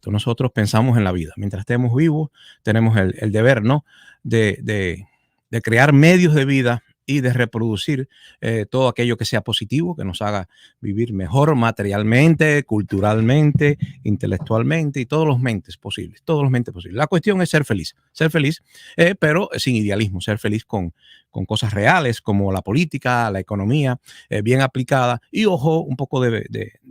esto. Nosotros pensamos en la vida. Mientras estemos vivos, tenemos el deber, ¿no? De crear medios de vida y de reproducir todo aquello que sea positivo, que nos haga vivir mejor materialmente, culturalmente, intelectualmente y todos los mentes posibles, todos los mentes posibles. La cuestión es ser feliz, pero sin idealismo, ser feliz con cosas reales como la política, la economía, bien aplicada y ojo, un poco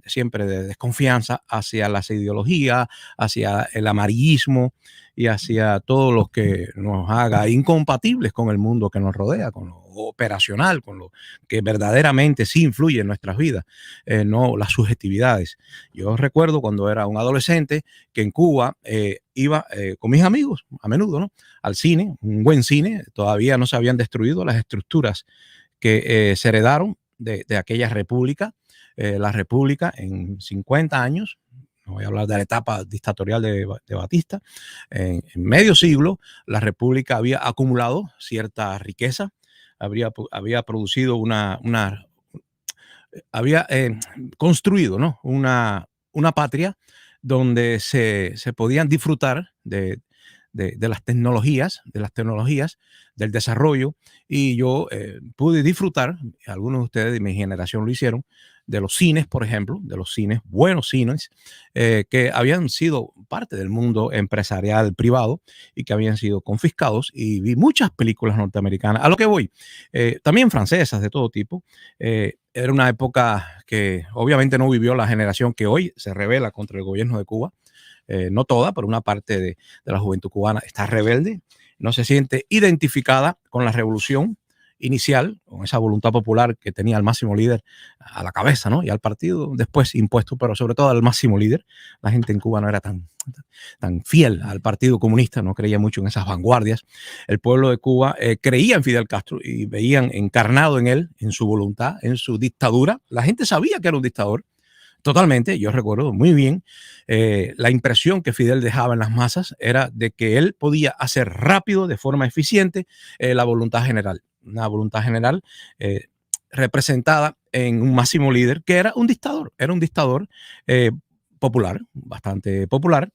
siempre de desconfianza hacia las ideologías, hacia el amarillismo y hacia todo lo que nos haga incompatibles con el mundo que nos rodea, con lo operacional, con lo que verdaderamente sí influye en nuestras vidas, no las subjetividades. Yo recuerdo cuando era un adolescente que en Cuba iba con mis amigos a menudo, ¿no? Al cine, un buen cine, todavía no se habían destruido las estructuras que se heredaron de aquella república, la república en 50 años, no voy a hablar de la etapa dictatorial de Batista, en medio siglo la república había acumulado cierta riqueza, había producido había construido, ¿no? una patria donde se podían disfrutar de las tecnologías, del desarrollo, y yo pude disfrutar, algunos de ustedes de mi generación lo hicieron, de los cines, por ejemplo, de los cines, buenos cines, que habían sido parte del mundo empresarial privado y que habían sido confiscados, y vi muchas películas norteamericanas, a lo que voy, también francesas de todo tipo. Era una época que obviamente no vivió la generación que hoy se rebela contra el gobierno de Cuba. No toda, pero una parte de la juventud cubana está rebelde, no se siente identificada con la revolución inicial, con esa voluntad popular que tenía el máximo líder a la cabeza, ¿no? Y al partido después impuesto, pero sobre todo al máximo líder. La gente en Cuba no era tan fiel al Partido Comunista, no creía mucho en esas vanguardias. El pueblo de Cuba creía en Fidel Castro y veían encarnado en él, en su voluntad, en su dictadura. La gente sabía que era un dictador. Totalmente, yo recuerdo muy bien la impresión que Fidel dejaba en las masas era de que él podía hacer rápido, de forma eficiente, la voluntad general. Una voluntad general representada en un máximo líder que era un dictador popular, bastante popular.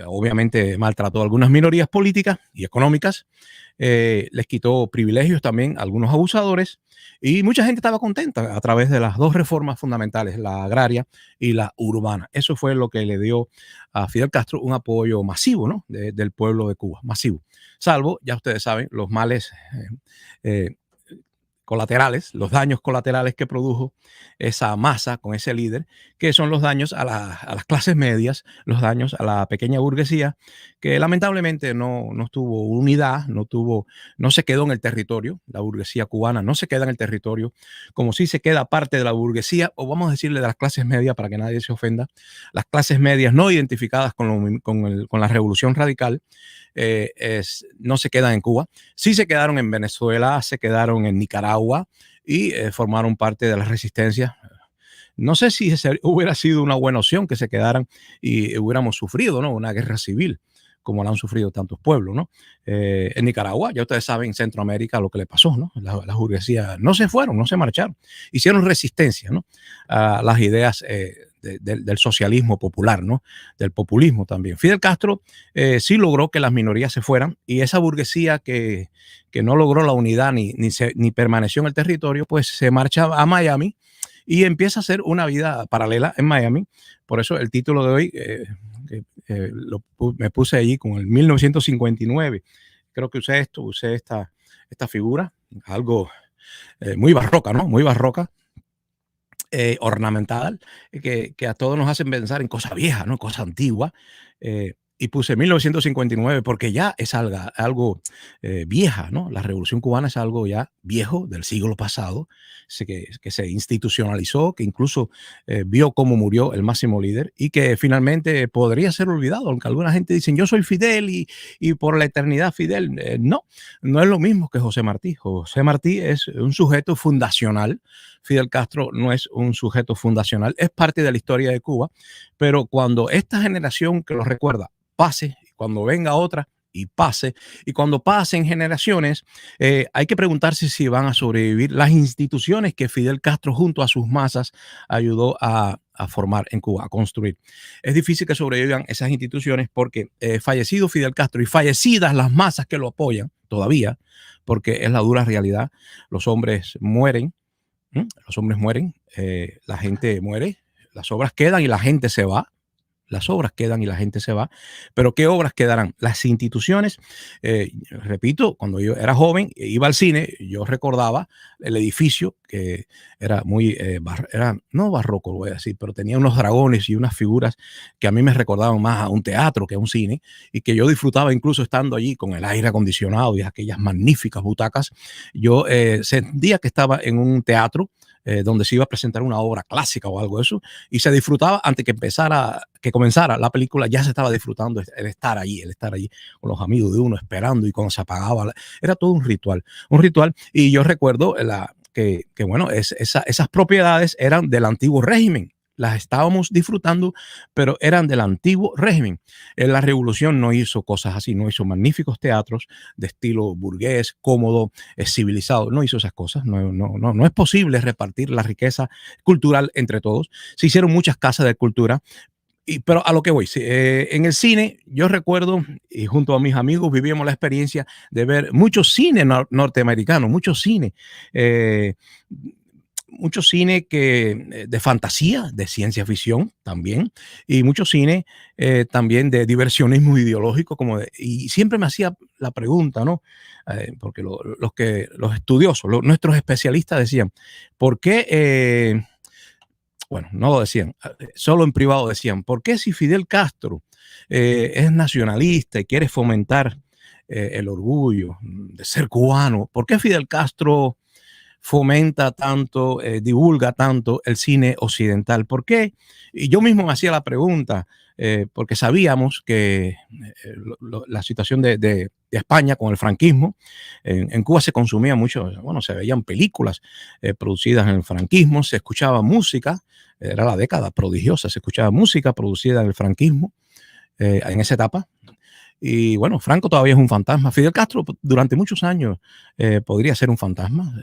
Obviamente maltrató a algunas minorías políticas y económicas, les quitó privilegios también a algunos abusadores, y mucha gente estaba contenta a través de las dos reformas fundamentales, la agraria y la urbana. Eso fue lo que le dio a Fidel Castro un apoyo masivo, ¿no? Del pueblo de Cuba, masivo. Salvo, ya ustedes saben, los males colaterales, los daños colaterales que produjo esa masa con ese líder, que son los daños a las clases medias, los daños a la pequeña burguesía, que lamentablemente no tuvo unidad, no se quedó en el territorio. La burguesía cubana no se queda en el territorio, como si se queda parte de la burguesía, o vamos a decirle de las clases medias para que nadie se ofenda, las clases medias no identificadas con la revolución radical. No se quedan en Cuba, sí se quedaron en Venezuela, se quedaron en Nicaragua y formaron parte de la resistencia. No sé si hubiera sido una buena opción que se quedaran y hubiéramos sufrido, ¿no? Una guerra civil como la han sufrido tantos pueblos, ¿no? En Nicaragua, ya ustedes saben, en Centroamérica lo que le pasó, ¿no? Las burguesías no se fueron, no se marcharon, hicieron resistencia, ¿no? A las ideas del socialismo popular, ¿no? Del populismo también. Fidel Castro sí logró que las minorías se fueran, y esa burguesía que no logró la unidad ni permaneció en el territorio, pues se marcha a Miami y empieza a hacer una vida paralela en Miami. Por eso el título de hoy me puse allí con el 1959. Creo que usé esta figura, algo muy barroca, ¿no? Muy barroca. Ornamental, que a todos nos hacen pensar en cosas viejas, ¿no? Cosas antiguas. Y puse 1959 porque ya es algo vieja, ¿no? La Revolución Cubana es algo ya viejo, del siglo pasado, que se institucionalizó, que incluso vio cómo murió el máximo líder y que finalmente podría ser olvidado, aunque alguna gente dice, yo soy Fidel y por la eternidad Fidel. No es lo mismo que José Martí. José Martí es un sujeto fundacional. Fidel Castro no es un sujeto fundacional, es parte de la historia de Cuba, pero cuando esta generación que lo recuerda pase, cuando venga otra y pase, y cuando pasen generaciones, hay que preguntarse si van a sobrevivir las instituciones que Fidel Castro junto a sus masas ayudó a a formar en Cuba, a construir. Es difícil que sobrevivan esas instituciones porque fallecido Fidel Castro y fallecidas las masas que lo apoyan todavía, porque es la dura realidad, los hombres mueren, los hombres mueren, la gente muere, las obras quedan y la gente se va. Las obras quedan y la gente se va, pero ¿qué obras quedarán? Las instituciones, repito, cuando yo era joven, iba al cine, yo recordaba el edificio que era muy, era no barroco, voy a decir, pero tenía unos dragones y unas figuras que a mí me recordaban más a un teatro que a un cine y que yo disfrutaba incluso estando allí con el aire acondicionado y aquellas magníficas butacas. Yo sentía que estaba en un teatro donde se iba a presentar una obra clásica o algo de eso, y se disfrutaba antes que comenzara la película, ya se estaba disfrutando el estar allí con los amigos de uno esperando y cuando se apagaba, era todo un ritual, y yo recuerdo que bueno, esas propiedades eran del antiguo régimen, las estábamos disfrutando, pero eran del antiguo régimen. La revolución no hizo cosas así, no hizo magníficos teatros de estilo burgués, cómodo, civilizado, no hizo esas cosas. No es posible repartir la riqueza cultural entre todos. Se hicieron muchas casas de cultura, pero a lo que voy, en el cine, yo recuerdo, y junto a mis amigos vivíamos la experiencia de ver mucho cine norteamericano, eh, mucho cine de fantasía, de ciencia ficción también, y mucho cine también de diversionismo ideológico, y siempre me hacía la pregunta, ¿no? Porque los estudiosos, nuestros especialistas decían, ¿por qué? Bueno, no lo decían, solo en privado decían, ¿por qué si Fidel Castro es nacionalista y quiere fomentar el orgullo de ser cubano, ¿por qué Fidel Castro fomenta tanto, divulga tanto el cine occidental? ¿Por qué? Y yo mismo me hacía la pregunta, porque sabíamos que la situación de España con el franquismo, en Cuba se consumía mucho, bueno, se veían películas producidas en el franquismo, se escuchaba música, era la década prodigiosa, se escuchaba música producida en el franquismo, en esa etapa. Y bueno, Franco todavía es un fantasma. Fidel Castro durante muchos años podría ser un fantasma.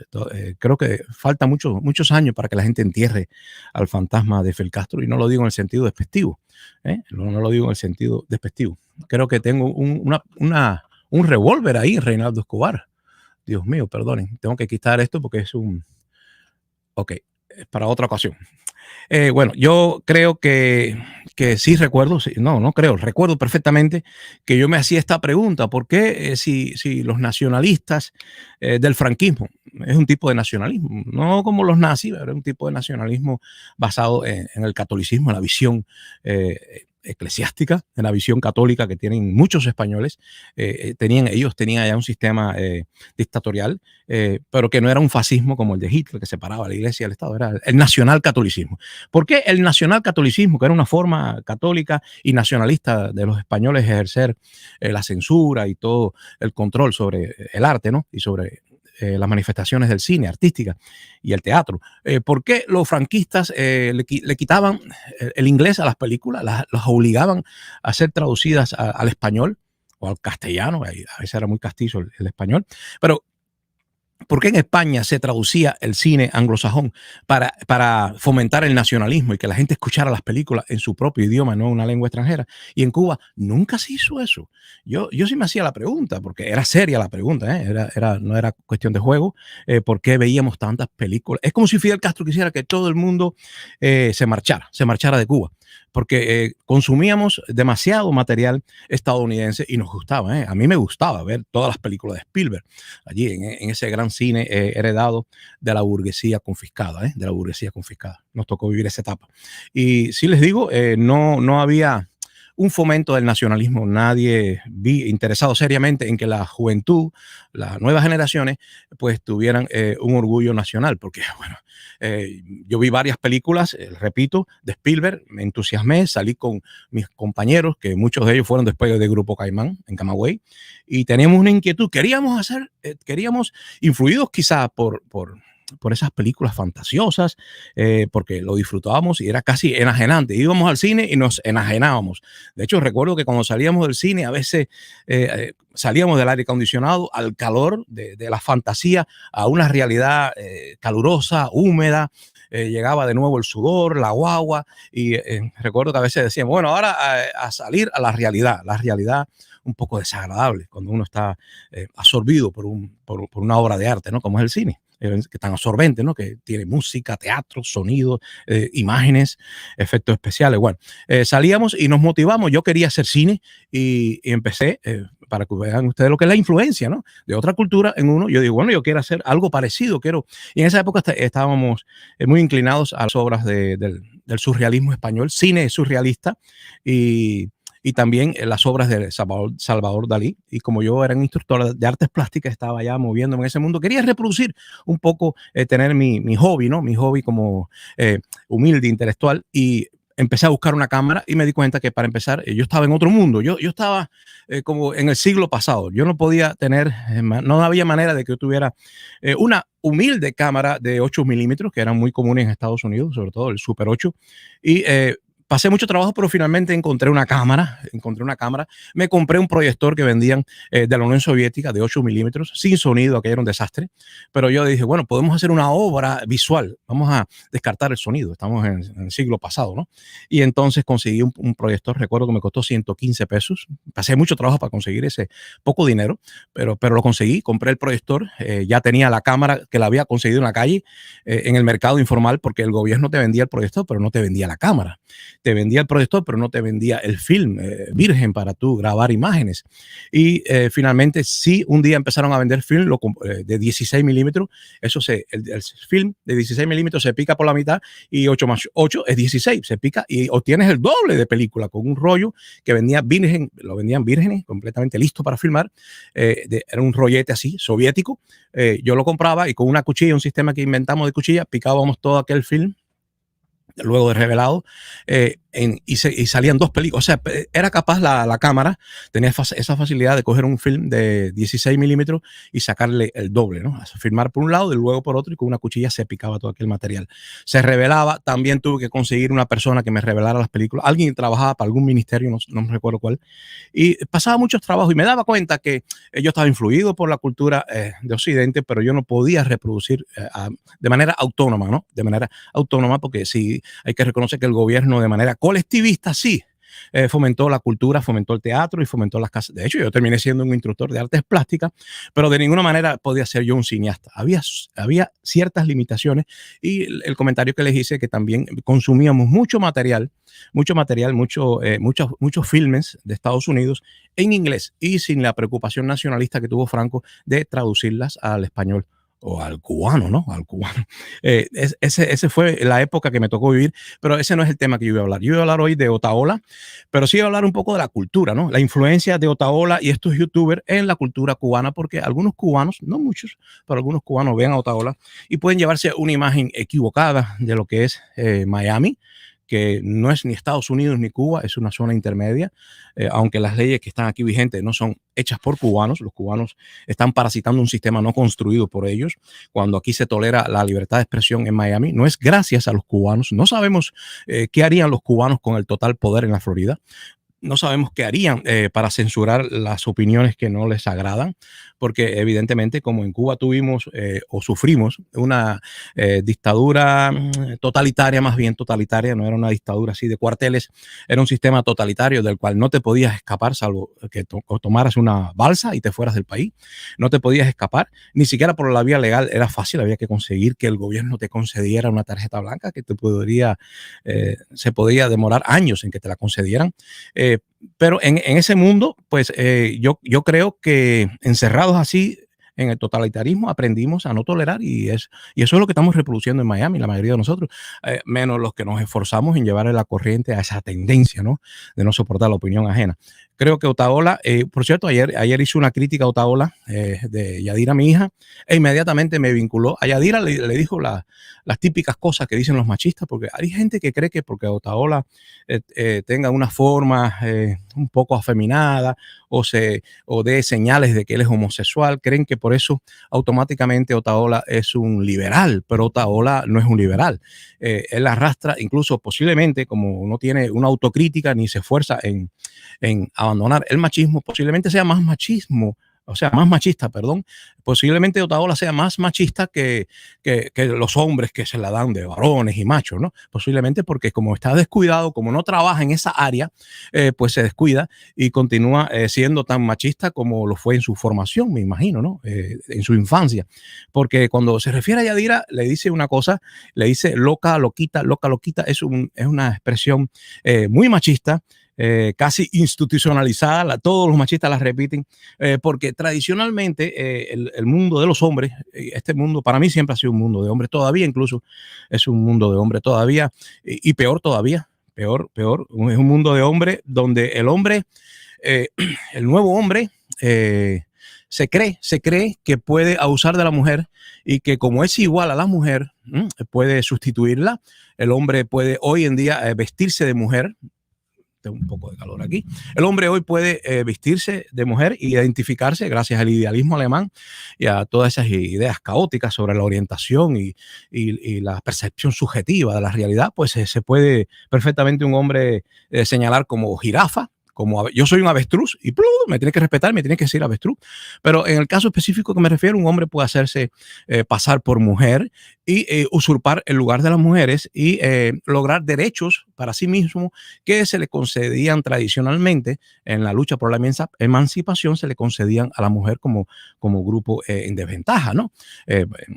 Creo que falta muchos años para que la gente entierre al fantasma de Fidel Castro, y no lo digo en el sentido despectivo. No lo digo en el sentido despectivo. Creo que tengo un revólver ahí en Reinaldo Escobar. Dios mío, perdonen, tengo que quitar esto porque es un... Ok, es para otra ocasión. Bueno, yo creo que sí recuerdo, sí, no creo, recuerdo perfectamente que yo me hacía esta pregunta: ¿por qué si los nacionalistas del franquismo, es un tipo de nacionalismo, no como los nazis, pero es un tipo de nacionalismo basado en el catolicismo, en la visión eclesiástica, en la visión católica que tienen muchos españoles, ellos tenían ya un sistema dictatorial, pero que no era un fascismo como el de Hitler, que separaba la iglesia del Estado, era el nacionalcatolicismo. ¿Por qué el nacionalcatolicismo, que era una forma católica y nacionalista de los españoles ejercer la censura y todo el control sobre el arte, ¿no? Y sobre las manifestaciones del cine, artística y el teatro? ¿Por qué los franquistas le quitaban el inglés a las películas, las obligaban a ser traducidas al español o al castellano? A veces era muy castizo el español, pero ¿por qué en España se traducía el cine anglosajón para fomentar el nacionalismo y que la gente escuchara las películas en su propio idioma, no en una lengua extranjera? Y en Cuba nunca se hizo eso. Yo sí me hacía la pregunta, porque era seria la pregunta, no era cuestión de juego. ¿Por qué veíamos tantas películas? Es como si Fidel Castro quisiera que todo el mundo se marchara de Cuba, porque consumíamos demasiado material estadounidense y nos gustaba. A mí me gustaba ver todas las películas de Spielberg allí en ese gran cine heredado de la burguesía confiscada, de la burguesía confiscada. Nos tocó vivir esa etapa. Y sí les digo, no había un fomento del nacionalismo, nadie interesado seriamente en que la juventud, las nuevas generaciones, pues tuvieran un orgullo nacional, porque bueno, yo vi varias películas, repito, de Spielberg, me entusiasmé, salí con mis compañeros, que muchos de ellos fueron después de Grupo Caimán en Camagüey, y teníamos una inquietud, queríamos, influidos quizá por esas películas fantasiosas, porque lo disfrutábamos y era casi enajenante. Íbamos al cine y nos enajenábamos. De hecho, recuerdo que cuando salíamos del cine, a veces salíamos del aire acondicionado al calor de la fantasía a una realidad calurosa, húmeda, llegaba de nuevo el sudor, la guagua, y recuerdo que a veces decíamos, bueno, ahora a salir a la realidad un poco desagradable, cuando uno está absorbido por una obra de arte, ¿no? Como es el cine, que tan absorbente, ¿no? Que tiene música, teatro, sonido, imágenes, efectos especiales. Bueno, salíamos y nos motivamos. Yo quería hacer cine y empecé, para que vean ustedes lo que es la influencia, ¿no? De otra cultura en uno. Yo digo, bueno, yo quiero hacer algo parecido, quiero. Y en esa época estábamos muy inclinados a las obras del surrealismo español, cine surrealista, y y también las obras de Salvador Dalí. Y como yo era un instructor de artes plásticas, estaba ya moviéndome en ese mundo, quería reproducir un poco, tener mi hobby, ¿no? Mi hobby como humilde, intelectual, y empecé a buscar una cámara y me di cuenta que para empezar yo estaba en otro mundo, yo estaba como en el siglo pasado, yo no podía tener, no había manera de que yo tuviera una humilde cámara de 8 milímetros, que eran muy comunes en Estados Unidos, sobre todo el Super 8, y pasé mucho trabajo, pero finalmente encontré una cámara, me compré un proyector que vendían de la Unión Soviética de 8 milímetros, sin sonido, aquello era un desastre, pero yo dije, bueno, podemos hacer una obra visual, vamos a descartar el sonido, estamos en el siglo pasado, ¿no? Y entonces conseguí un proyector, recuerdo que me costó 115 pesos, pasé mucho trabajo para conseguir ese poco dinero, pero lo conseguí, compré el proyector, ya tenía la cámara que la había conseguido en la calle, en el mercado informal, porque el gobierno te vendía el proyector, pero no te vendía la cámara. Te vendía el proyector, pero no te vendía el film virgen para tú grabar imágenes. Y finalmente, sí, un día empezaron a vender film de 16 milímetros. El film de 16 milímetros se pica por la mitad y 8 más 8 es 16. Se pica y obtienes el doble de película con un rollo que vendía virgen, lo vendían vírgenes, completamente listo para filmar. Era un rollete así, soviético. Yo lo compraba y con una cuchilla, un sistema que inventamos de cuchilla, picábamos todo aquel film luego de revelado, y salían dos películas. O sea, era capaz la cámara, tenía esa facilidad de coger un film de 16 milímetros y sacarle el doble, ¿no? Filmar por un lado y luego por otro, y con una cuchilla se picaba todo aquel material. Se revelaba, también tuve que conseguir una persona que me revelara las películas. Alguien trabajaba para algún ministerio, no me recuerdo cuál, y pasaba muchos trabajos y me daba cuenta que yo estaba influido por la cultura de Occidente, pero yo no podía reproducir de manera autónoma, ¿no? De manera autónoma, porque sí hay que reconocer que el gobierno de manera colectivista sí fomentó la cultura, fomentó el teatro y fomentó las casas. De hecho, yo terminé siendo un instructor de artes plásticas, pero de ninguna manera podía ser yo un cineasta. Había ciertas limitaciones, y el comentario que les hice, que también consumíamos muchos filmes de Estados Unidos en inglés y sin la preocupación nacionalista que tuvo Franco de traducirlas al español o al cubano, ¿no? Al cubano. Ese fue la época que me tocó vivir, pero ese no es el tema que yo iba a hablar. Yo iba a hablar hoy de Otaola, pero sí iba a hablar un poco de la cultura, ¿no? La influencia de Otaola y estos youtubers en la cultura cubana, porque algunos cubanos, no muchos, pero algunos cubanos ven a Otaola y pueden llevarse una imagen equivocada de lo que es Miami, que no es ni Estados Unidos ni Cuba, es una zona intermedia, aunque las leyes que están aquí vigentes no son hechas por cubanos, los cubanos están parasitando un sistema no construido por ellos. Cuando aquí se tolera la libertad de expresión en Miami, no es gracias a los cubanos, no sabemos qué harían los cubanos con el total poder en la Florida. No sabemos qué harían para censurar las opiniones que no les agradan, porque evidentemente, como en Cuba tuvimos o sufrimos una dictadura totalitaria, más bien totalitaria, no era una dictadura así de cuarteles, era un sistema totalitario del cual no te podías escapar, salvo que tomaras una balsa y te fueras del país. No te podías escapar, ni siquiera por la vía legal era fácil, había que conseguir que el gobierno te concediera una tarjeta blanca que se podía demorar años en que te la concedieran. Pero en ese mundo, pues yo creo que encerrados así en el totalitarismo aprendimos a no tolerar, y eso es lo que estamos reproduciendo en Miami, la mayoría de nosotros, menos los que nos esforzamos en llevarle la corriente a esa tendencia, ¿no? De no soportar la opinión ajena. Creo que Otaola, por cierto, ayer hice una crítica a Otaola de Yadira, mi hija, e inmediatamente me vinculó. A Yadira le dijo las típicas cosas que dicen los machistas, porque hay gente que cree que porque Otaola tenga una forma un poco afeminada o dé señales de que él es homosexual, creen que por eso automáticamente Otaola es un liberal, pero Otaola no es un liberal. Él arrastra, incluso posiblemente, como no tiene una autocrítica ni se esfuerza en abandonar el machismo, posiblemente sea más machismo o sea, más machista, perdón. Posiblemente Otaola sea más machista que los hombres que se la dan de varones y machos, ¿no? Posiblemente porque como está descuidado, como no trabaja en esa área, pues se descuida y continúa siendo tan machista como lo fue en su formación, me imagino, ¿no? En su infancia. Porque cuando se refiere a Yadira, le dice una cosa, le dice loca, loquita, es una expresión muy machista, casi institucionalizada, todos los machistas la repiten, porque tradicionalmente el mundo de los hombres, este mundo para mí siempre ha sido un mundo de hombres, todavía incluso es un mundo de hombres todavía, y peor todavía, peor, es un mundo de hombres donde el hombre, eh, el nuevo hombre, se cree que puede abusar de la mujer y que como es igual a la mujer, puede sustituirla. El hombre puede hoy en día vestirse de mujer. Tengo un poco de calor aquí. El hombre hoy puede vestirse de mujer y identificarse gracias al idealismo alemán y a todas esas ideas caóticas sobre la orientación y la percepción subjetiva de la realidad, pues se puede perfectamente un hombre señalar como jirafa, como yo soy un avestruz y ¡plum! Me tiene que respetar, me tiene que decir avestruz. Pero en el caso específico que me refiero, un hombre puede hacerse pasar por mujer y usurpar el lugar de las mujeres y lograr derechos para sí mismo que se le concedían tradicionalmente en la lucha por la emancipación, se le concedían a la mujer como grupo en desventaja, ¿no?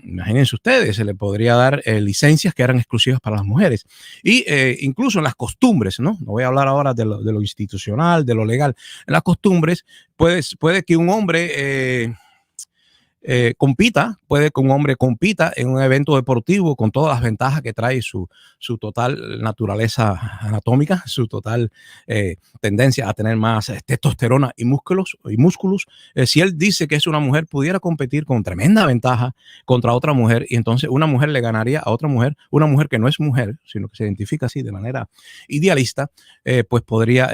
Imagínense ustedes, se le podría dar licencias que eran exclusivas para las mujeres y incluso en las costumbres, ¿no? No voy a hablar ahora de lo institucional, de lo legal. En las costumbres puede que un hombre puede que un hombre compita en un evento deportivo con todas las ventajas que trae su total naturaleza anatómica, su total tendencia a tener más testosterona y músculos. Si él dice que es una mujer, pudiera competir con tremenda ventaja contra otra mujer y entonces una mujer le ganaría a otra mujer, una mujer que no es mujer, sino que se identifica así de manera idealista, pues podría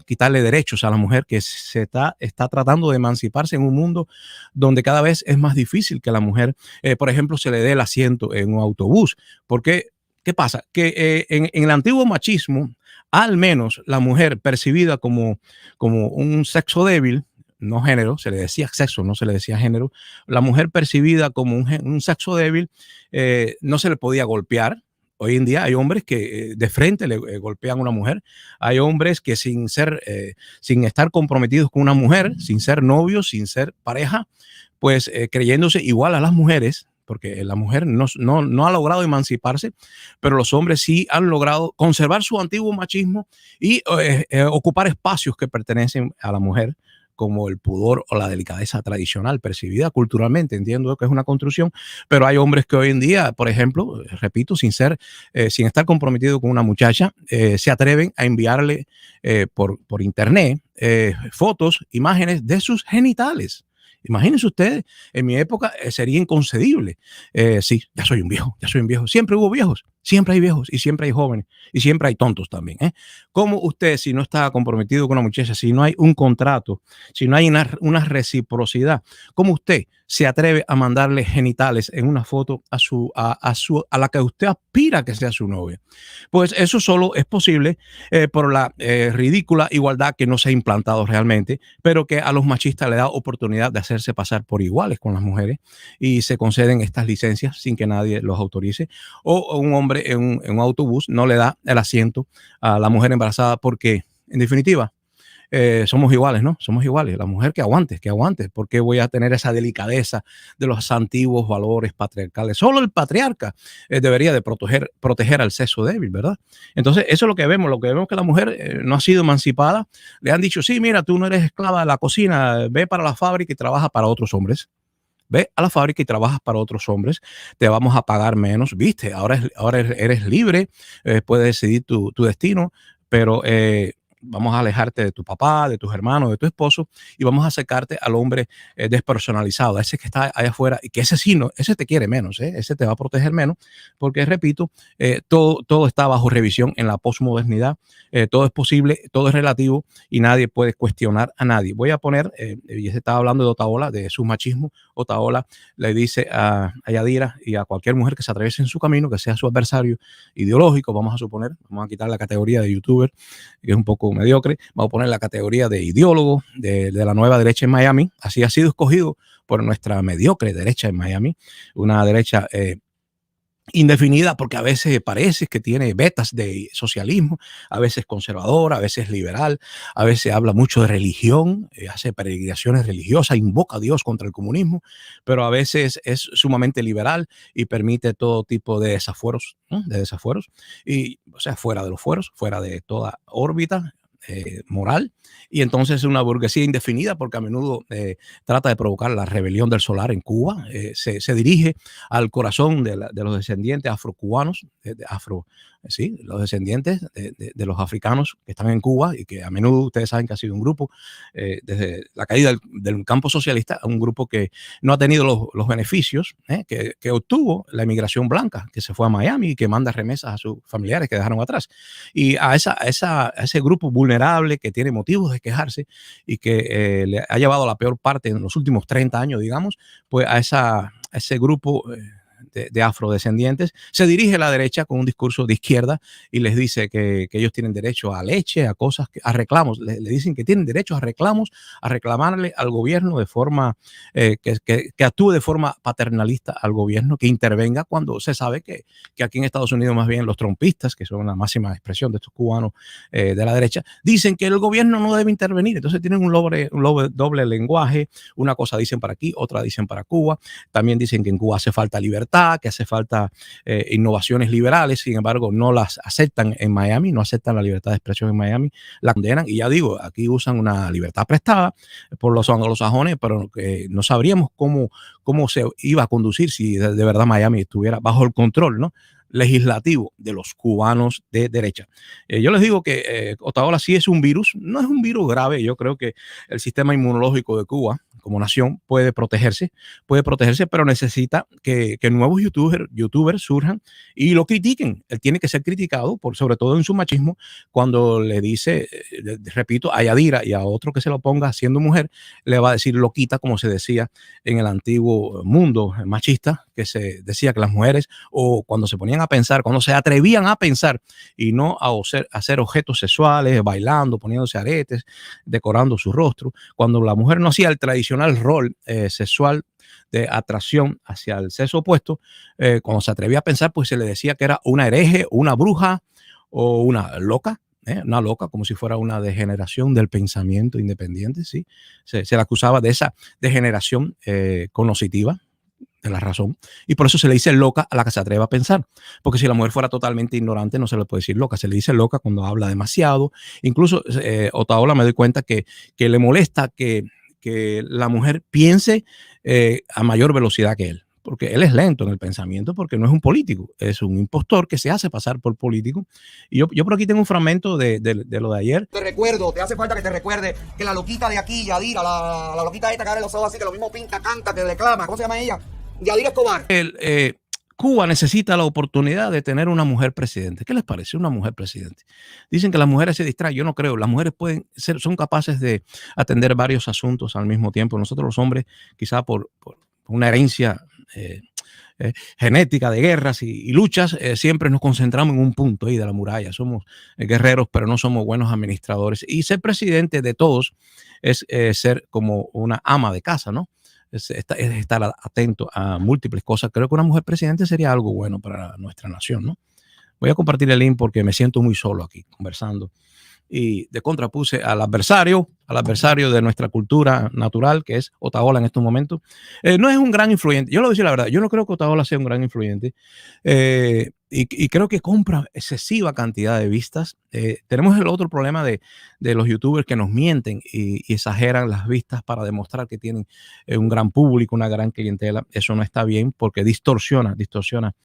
quitarle derechos a la mujer que está tratando de emanciparse en un mundo donde cada vez es más difícil que la mujer, por ejemplo, se le dé el asiento en un autobús. Porque, ¿qué pasa? Que en el antiguo machismo, al menos la mujer percibida como un sexo débil, no género, se le decía sexo, no se le decía género, la mujer percibida como un sexo débil, no se le podía golpear. Hoy en día hay hombres que de frente le golpean a una mujer. Hay hombres que sin estar comprometidos con una mujer, sin ser novios, sin ser pareja, pues creyéndose igual a las mujeres, porque la mujer no ha logrado emanciparse, pero los hombres sí han logrado conservar su antiguo machismo y ocupar espacios que pertenecen a la mujer, como el pudor o la delicadeza tradicional percibida culturalmente. Entiendo que es una construcción, pero hay hombres que hoy en día, por ejemplo, repito, sin estar comprometido con una muchacha, se atreven a enviarle por internet fotos, imágenes de sus genitales. Imagínense ustedes, en mi época sería inconcebible. Sí, ya soy un viejo. Siempre hubo viejos, siempre hay viejos y siempre hay jóvenes y siempre hay tontos también. ¿Cómo usted, si no está comprometido con una muchacha, si no hay un contrato, si no hay una reciprocidad, cómo usted se atreve a mandarle genitales en una foto a la que usted aspira que sea su novia? Pues eso solo es posible por la ridícula igualdad que no se ha implantado realmente, pero que a los machistas le da oportunidad de hacerse pasar por iguales con las mujeres y se conceden estas licencias sin que nadie los autorice. O un hombre en un autobús no le da el asiento a la mujer embarazada porque, en definitiva, somos iguales, ¿no? Somos iguales. La mujer que aguante, porque voy a tener esa delicadeza de los antiguos valores patriarcales. Solo el patriarca debería de proteger al sexo débil, ¿verdad? Entonces, eso es lo que vemos que la mujer no ha sido emancipada. Le han dicho, sí, mira, tú no eres esclava de la cocina, ve para la fábrica y trabaja para otros hombres. Ve a la fábrica y trabajas para otros hombres, te vamos a pagar menos, viste, ahora eres libre, puedes decidir tu destino, pero vamos a alejarte de tu papá, de tus hermanos, de tu esposo y vamos a acercarte al hombre despersonalizado, a ese que está allá afuera y que ese sí, no, ese te quiere menos, ese te va a proteger menos, porque repito, todo está bajo revisión en la posmodernidad, todo es posible, todo es relativo y nadie puede cuestionar a nadie. Voy a poner, y se estaba hablando de Otaola, de su machismo. Otaola le dice a Yadira y a cualquier mujer que se atraviese en su camino, que sea su adversario ideológico, vamos a suponer, vamos a quitar la categoría de youtuber, que es un poco grupo mediocre, vamos a poner la categoría de ideólogo de la nueva derecha en Miami. Así ha sido escogido por nuestra mediocre derecha en Miami, una derecha indefinida, porque a veces parece que tiene vetas de socialismo, a veces conservador, a veces liberal, a veces habla mucho de religión, hace peregrinaciones religiosas, invoca a Dios contra el comunismo, pero a veces es sumamente liberal y permite todo tipo de desafueros, ¿no? De desafueros, y, o sea, fuera de los fueros, fuera de toda órbita moral, y entonces es una burguesía indefinida, porque a menudo trata de provocar la rebelión del solar en Cuba. Se dirige al corazón de los descendientes afrocubanos, sí, los descendientes de los africanos que están en Cuba, y que a menudo ustedes saben que ha sido un grupo, desde la caída del campo socialista, un grupo que no ha tenido los beneficios que obtuvo la inmigración blanca, que se fue a Miami y que manda remesas a sus familiares que dejaron atrás. Y a ese grupo vulnerable que tiene motivos de quejarse y que le ha llevado a la peor parte en los últimos 30 años, digamos, pues a ese grupo de afrodescendientes, se dirige la derecha con un discurso de izquierda y les dice que ellos tienen derecho a leche, a cosas, a reclamos. Le dicen que tienen derecho a reclamos, a reclamarle al gobierno de forma que actúe de forma paternalista al gobierno, que intervenga cuando se sabe que aquí en Estados Unidos más bien los trompistas, que son la máxima expresión de estos cubanos de la derecha, dicen que el gobierno no debe intervenir. Entonces tienen un doble lenguaje. Una cosa dicen para aquí, otra dicen para Cuba. También dicen que en Cuba hace falta libertad, que hace falta innovaciones liberales. Sin embargo, no las aceptan en Miami, no aceptan la libertad de expresión en Miami, la condenan. Y ya digo, aquí usan una libertad prestada por los anglosajones, pero no sabríamos cómo se iba a conducir si de verdad Miami estuviera bajo el control, ¿no?, legislativo de los cubanos de derecha. Yo les digo que Otaola sí es un virus, no es un virus grave. Yo creo que el sistema inmunológico de Cuba como nación puede protegerse, pero necesita que nuevos youtubers surjan y lo critiquen. Él tiene que ser criticado, sobre todo en su machismo, cuando le dice, repito, a Yadira y a otro que se lo ponga siendo mujer, le va a decir loquita, como se decía en el antiguo mundo machista, que se decía que las mujeres, o cuando se ponían a pensar, cuando se atrevían a pensar y no a ser objetos sexuales, bailando, poniéndose aretes, decorando su rostro, cuando la mujer no hacía el tradicional rol sexual de atracción hacia el sexo opuesto, cuando se atrevía a pensar, pues se le decía que era una hereje, una bruja o una loca. Una loca, como si fuera una degeneración del pensamiento independiente, ¿sí? Se le acusaba de esa degeneración cognitiva de la razón, y por eso se le dice loca a la que se atreve a pensar, porque si la mujer fuera totalmente ignorante no se le puede decir loca, se le dice loca cuando habla demasiado. Incluso Otaola, me doy cuenta que le molesta que la mujer piense a mayor velocidad que él, porque él es lento en el pensamiento, porque no es un político, es un impostor que se hace pasar por político. Y yo por aquí tengo un fragmento de lo de ayer. Te recuerdo, te hace falta que te recuerde que la loquita de aquí, Yadira, la loquita esta que abre los ojos así, que lo mismo pinta, canta, que declama, ¿cómo se llama ella? Yadira Escobar. Cuba necesita la oportunidad de tener una mujer presidente. ¿Qué les parece una mujer presidente? Dicen que las mujeres se distraen. Yo no creo. Las mujeres son capaces de atender varios asuntos al mismo tiempo. Nosotros los hombres, quizá por una herencia genética de guerras y luchas, siempre nos concentramos en un punto ahí de la muralla. Somos guerreros, pero no somos buenos administradores. Y ser presidente de todos es ser como una ama de casa, ¿no? Es estar atento a múltiples cosas. Creo que una mujer presidente sería algo bueno para nuestra nación, ¿no? Voy a compartir el link porque me siento muy solo aquí conversando. Y de contra puse al adversario de nuestra cultura natural, que es Otaola en estos momentos. No es un gran influyente. Yo le voy a decir la verdad, yo no creo que Otaola sea un gran influyente. Y creo que compra excesiva cantidad de vistas. Tenemos el otro problema de los youtubers que nos mienten y exageran las vistas para demostrar que tienen un gran público, una gran clientela. Eso no está bien porque distorsiona